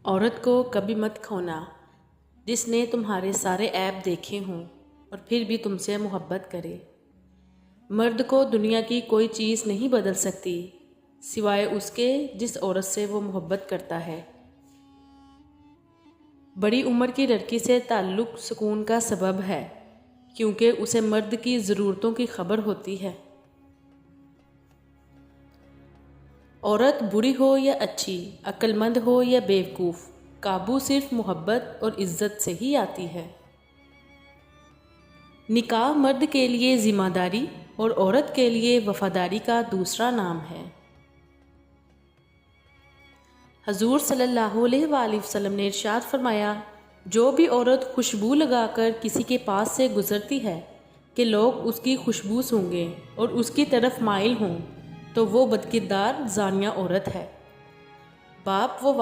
عورت کو کبھی مت کھونا جس نے تمہارے سارے عیب دیکھے ہوں اور پھر بھی تم سے محبت کرے۔ مرد کو دنیا کی کوئی چیز نہیں بدل سکتی سوائے اس کے جس عورت سے وہ محبت کرتا ہے۔ بڑی عمر کی لڑکی سے تعلق سکون کا سبب ہے کیونکہ اسے مرد کی ضرورتوں کی خبر ہوتی ہے۔ عورت بری ہو یا اچھی، عقل مند ہو یا بیوقوف، قابو صرف محبت اور عزت سے ہی آتی ہے۔ نکاح مرد کے لیے ذمہ داری اور عورت کے لیے وفاداری کا دوسرا نام ہے۔ حضور صلی اللہ علیہ وآلہ وسلم نے ارشاد فرمایا، جو بھی عورت خوشبو لگا کر کسی کے پاس سے گزرتی ہے کہ لوگ اس کی خوشبو سونگیں اور اس کی طرف مائل ہوں تو وہ بدکردار زانیہ عورت ہے۔ باپ و